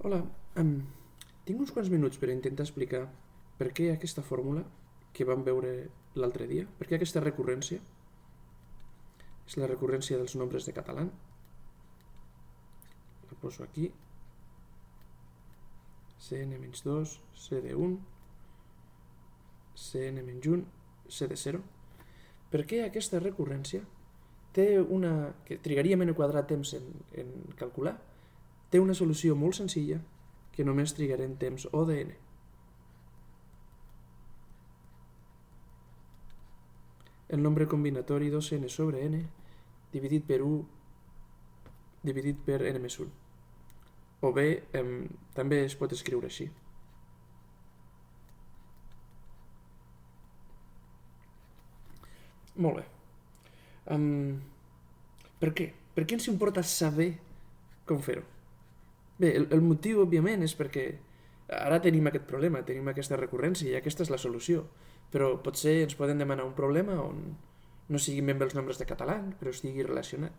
Hola, tinc uns quants minuts per intentar explicar per què aquesta fórmula que vam veure l'altre dia, per què aquesta recurrència és la recurrència dels nombres de català. La poso aquí, cn-2, cd1, cn-1, cd0. Per què aquesta recurrència té una, que trigaríem n quadrat temps en calcular, té una solució molt senzilla que només trigarem temps O de n. El nombre combinatori 2n sobre n dividit per 1 dividit per n més 1. O bé, també es pot escriure així. Molt bé. Per què? Per què ens importa saber com fer-ho? Bé, el motiu, òbviament, és perquè ara tenim aquest problema, tenim aquesta recurrència i aquesta és la solució. Però potser ens poden demanar un problema on no siguin ben bé els nombres de català, però estigui relacionat.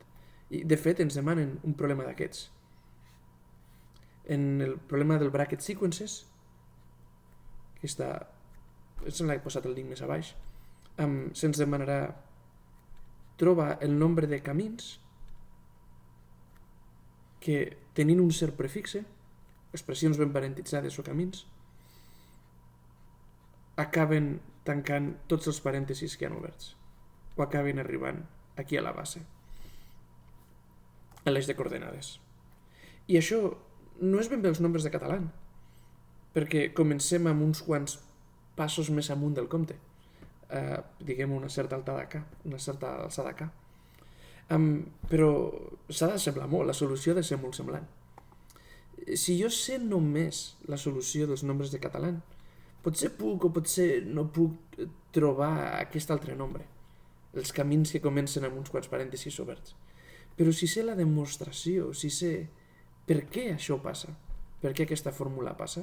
I, de fet, ens demanen un problema d'aquests. En el problema del bracket sequences, que està... sembla que he posat el link més a baix, se'ns demanarà trobar el nombre de camins que, tenint un cert prefixe, expressions ben parentitzades o camins, acaben tancant tots els parèntesis que han oberts o acaben arribant aquí a la base, a l'eix de coordenades. I això no és ben bé els nombres de català, perquè comencem amb uns quants passos més amunt del compte, diguem una certa alçada K. Però s'ha de semblar molt, la solució ha de ser molt semblant. Si jo sé només la solució dels nombres de català, potser puc o potser no puc trobar aquest altre nombre, els camins que comencen amb uns quants parèntesis oberts. Però si sé la demostració, si sé per què això passa, per què aquesta fórmula passa,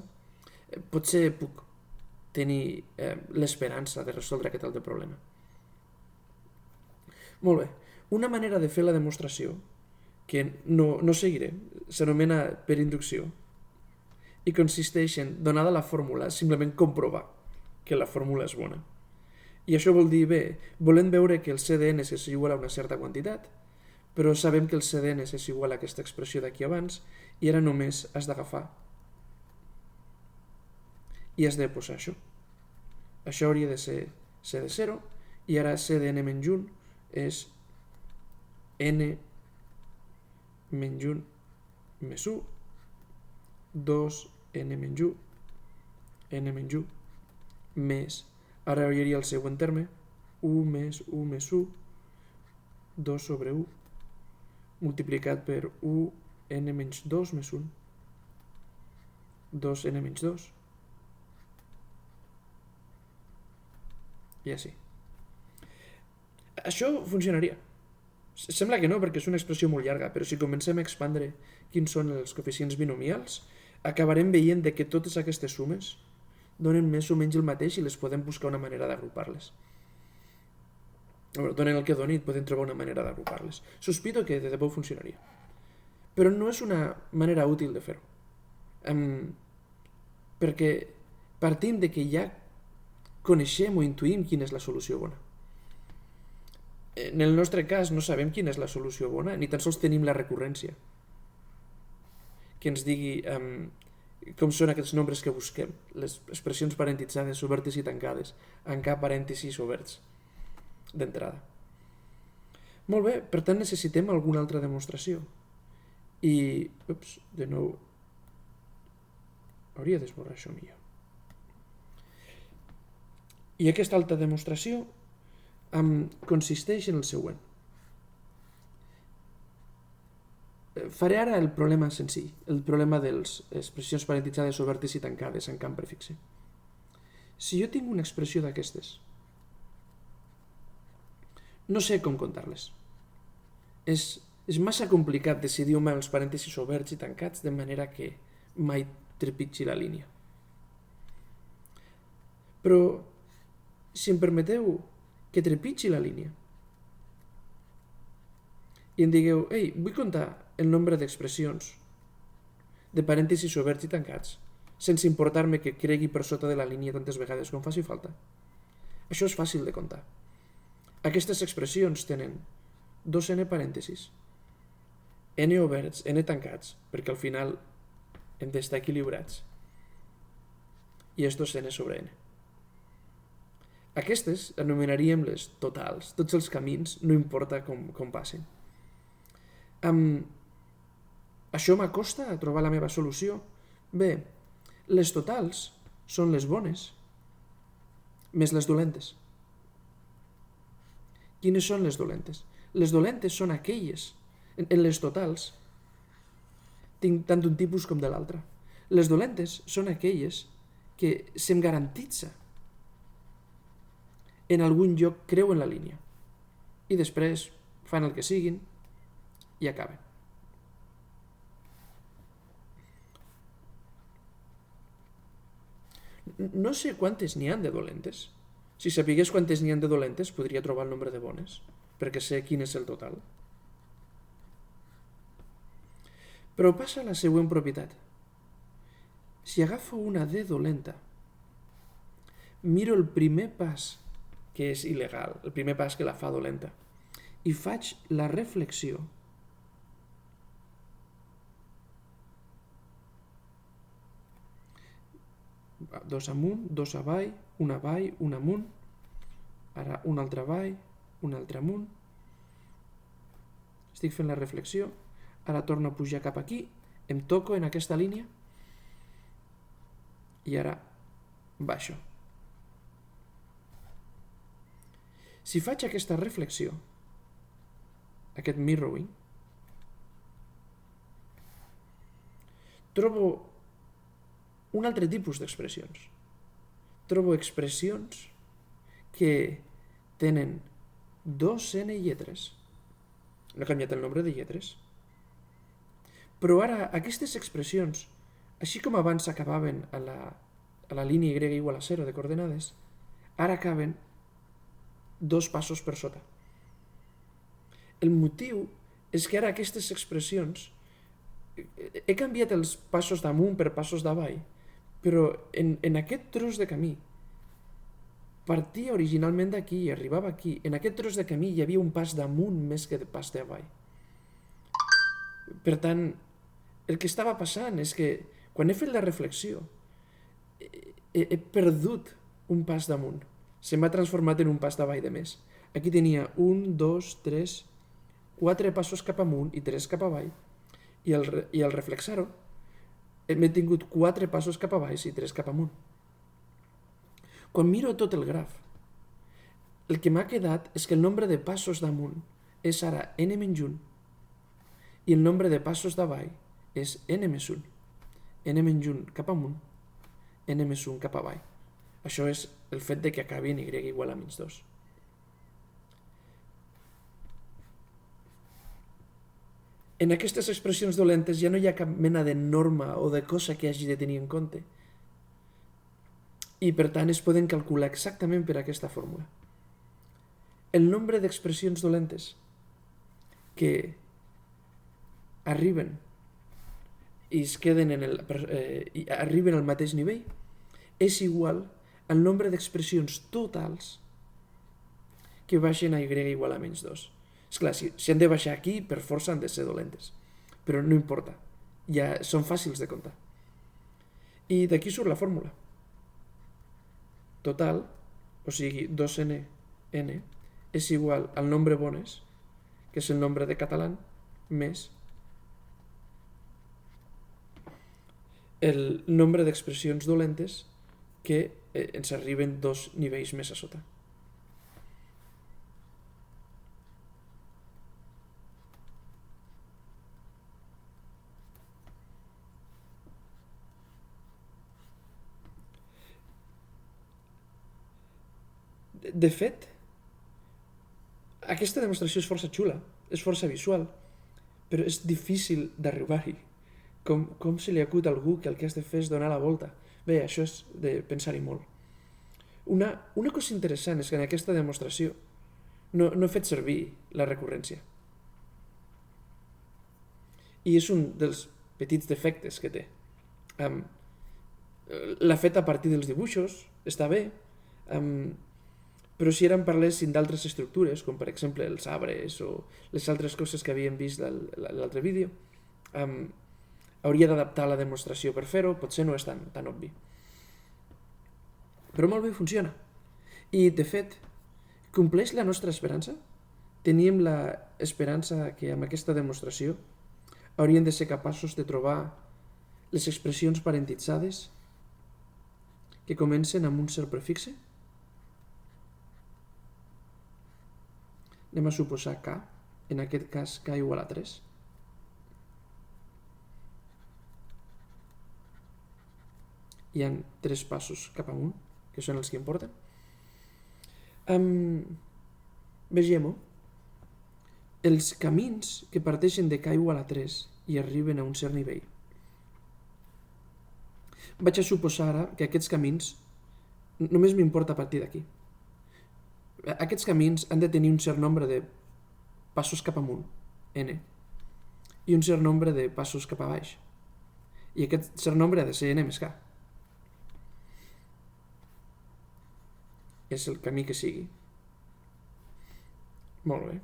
potser puc tenir l'esperança de resoldre aquest altre problema. Molt bé, una manera de fer la demostració, que no seguiré, s'anomena per inducció, i consisteix en, donada la fórmula, simplement comprovar que la fórmula és bona. I això vol dir, bé, volem veure que el CDN és igual a una certa quantitat, però sabem que el CDN és igual a aquesta expressió d'aquí abans, i ara només has d'agafar i has de posar això. Això hauria de ser C de 0, i ara CDN menys 1 és n menys 1 més 1, 2n menys 1, n menys 1, més, ara hi hauria el següent terme, 1 més 1 més 1, 2 sobre 1, multiplicat per 1n menys 2 més 1, 2n menys 2, i així. Això funcionaria. Sembla que no, perquè és una expressió molt llarga, però si comencem a expandre quins són els coeficients binomials, acabarem veient que totes aquestes sumes donen més o menys el mateix i les podem buscar una manera d'agrupar-les. Donen el que donin i podem trobar una manera d'agrupar-les. Sospito que de debò funcionaria. Però no és una manera útil de fer-ho. Perquè partim de que ja coneixem o intuïm quina és la solució bona. En el nostre cas no sabem quina és la solució bona, ni tan sols tenim la recurrència que ens digui com són aquests nombres que busquem, les expressions parentitzades obertes i tancades, en cap parèntesis oberts d'entrada. Molt bé, per tant necessitem alguna altra demostració. I, de nou, hauria d'esborrar això millor. I aquesta altra demostració consisteix en el següent. Faré ara el problema senzill, el problema de les expressions parentitzades obertes i tancades en camp prefixe. Si jo tinc una expressió d'aquestes, no sé com comptar-les. És massa complicat decidir on van els parèntesis oberts i tancats de manera que mai trepitgi la línia. Però, si em permeteu que trepitgi la línia i em digueu, ei, vull comptar el nombre d'expressions de parèntesis oberts i tancats, sense importar-me que cregui per sota de la línia tantes vegades com faci falta. Això és fàcil de comptar. Aquestes expressions tenen 2n parèntesis, n oberts, n tancats, perquè al final hem d'estar equilibrats, i és 2n sobre n. Aquestes anomenaríem les totals, tots els camins, no importa com passen. Això m'acosta a trobar la meva solució? Bé, les totals són les bones, més les dolentes. Quines són les dolentes? Les dolentes són aquelles, en les totals, tinc tant d'un tipus com de l'altre. Les dolentes són aquelles que se'm garantitza en algun lloc creuen la línia i després fan el que siguin i acaben. No sé quantes n'hi han de dolentes. Si sapigués quantes n'hi han de dolentes, podria trobar el nombre de bones, perquè sé quin és el total. Però passa la següent propietat. Si agafo una D dolenta, miro el primer pas que és il·legal, el primer pas que la fa dolenta, i faig la reflexió dos amunt, dos avall, un amunt, ara un altre avall, un altre amunt, estic fent la reflexió, ara torno a pujar cap aquí, em toco en aquesta línia i ara baixo. Si faig aquesta reflexió, aquest mirroring, trobo un altre tipus d'expressions. Trobo expressions que tenen 2n lletres. No he canviat el nombre de lletres. Però ara aquestes expressions, així com abans acabaven a la línia y igual a 0 de coordenades, ara acaben 2 passos per sota. El motiu és que ara aquestes expressions he canviat els passos d'amunt per passos d'avall, però en aquest tros de camí partia originalment d'aquí i arribava aquí. En aquest tros de camí hi havia un pas d'amunt més que de pas d'avall. Per tant, el que estava passant és que quan he fet la reflexió he perdut un pas d'amunt. Se m'ha transformat en un pas d'avall de més. Aquí tenia 1, 2, 3, 4 passos cap amunt i 3 cap avall. I al reflexar-ho m'he tingut 4 passos cap avall i 3 cap amunt. Quan miro tot el graf, el que m'ha quedat és que el nombre de passos d'amunt és ara n menys 1 i el nombre de passos d'avall és n més 1. n menys 1 cap amunt, n més 1 cap avall. Això és el fet de que acabi en y igual a menys 2. En aquestes expressions dolentes ja no hi ha cap mena de norma o de cosa que hagi de tenir en compte. I per tant es poden calcular exactament per aquesta fórmula. El nombre d'expressions dolentes que arriben i es queden arriben al mateix nivell és igual al nombre d'expressions totals que baixen a y igual a menys 2. Esclar, si han de baixar aquí, per força han de ser dolentes. Però no importa, ja són fàcils de comptar. I d'aquí surt la fórmula. Total, o sigui, 2n, és igual al nombre bones, que és el nombre de català, més el nombre d'expressions dolentes que ens arriben 2 nivells més a sota. De fet, aquesta demostració és força xula, és força visual, però és difícil d'arribar-hi. Com se li acut a algú que el que has de fer és donar la volta? Bé, això és de pensar-hi molt. Una cosa interessant és que en aquesta demostració no he fet servir la recurrència. I és un dels petits defectes que té. L'ha fet a partir dels dibuixos, està bé, però si ara en parlessin d'altres estructures, com per exemple els arbres o les altres coses que havíem vist a l'altre vídeo, hauria d'adaptar la demostració per fer-ho, potser no és tan obvi. Però molt bé, funciona. I, de fet, compleix la nostra esperança? Teníem l'esperança que amb aquesta demostració haurien de ser capaços de trobar les expressions parentitzades que comencen amb un cert prefixe? Anem a suposar K, en aquest cas K igual a 3. Hi ha 3 passos cap amunt, que són els que importen. Vegem-ho. Els camins que parteixen de K igual a 3 i arriben a un cert nivell. Vaig a suposar ara que aquests camins només m'importa a partir d'aquí. Aquests camins han de tenir un cert nombre de passos cap amunt, n, i un cert nombre de passos cap a baix. I aquest cert nombre ha de ser n més k. És el camí que sigui. Molt bé.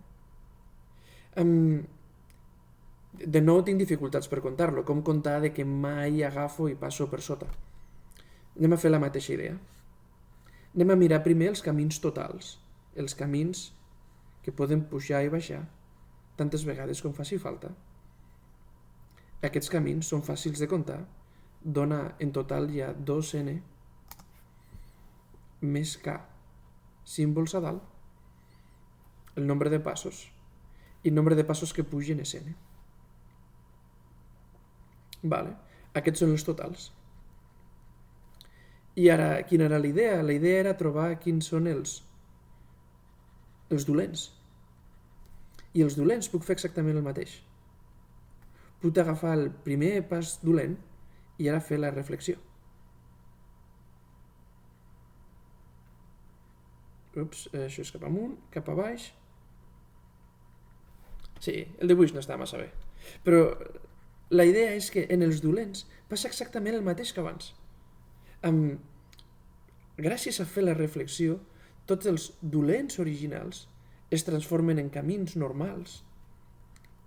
De nou tinc dificultats per comptar-lo. Com comptar de que mai agafo i passo per sota? Anem a fer la mateixa idea. Anem a mirar primer els camins totals, els camins que poden pujar i baixar tantes vegades com faci falta. Aquests camins són fàcils de comptar. Dona en total hi ha 2n més k símbols a dalt, el nombre de passos, i el nombre de passos que pugen és n. Vale. Aquests són els totals. I ara, quina era la idea? La idea era trobar quins són els dolents. I els dolents puc fer exactament el mateix. Puc agafar el primer pas dolent i ara fer la reflexió. Ups, això és cap amunt, cap a baix. Sí, el dibuix no està massa bé. Però la idea és que en els dolents passa exactament el mateix que abans. Gràcies a fer la reflexió, tots els dolents originals es transformen en camins normals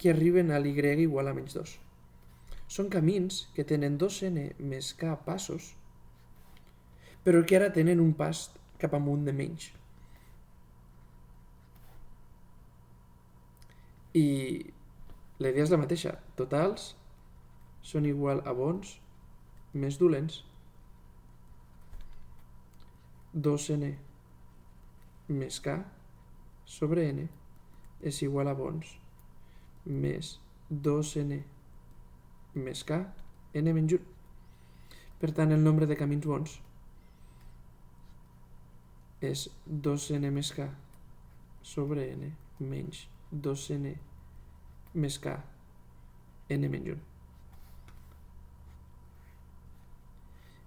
que arriben a l'y igual a menys 2. Són camins que tenen 2n més k passos, però que ara tenen un pas cap amunt de menys. I la idea és la mateixa. Totals són igual a bons més dolents. 2n més k sobre n és igual a bons més 2n més k, n menys 1. Per tant, el nombre de camins bons és 2n més k sobre n menys 2n més k, n menys 1.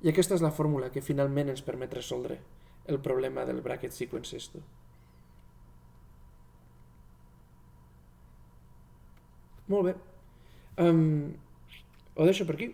I aquesta és la fórmula que finalment ens permet resoldre el problema del bracket sequence esto. Molt bé. Ho deixo per aquí.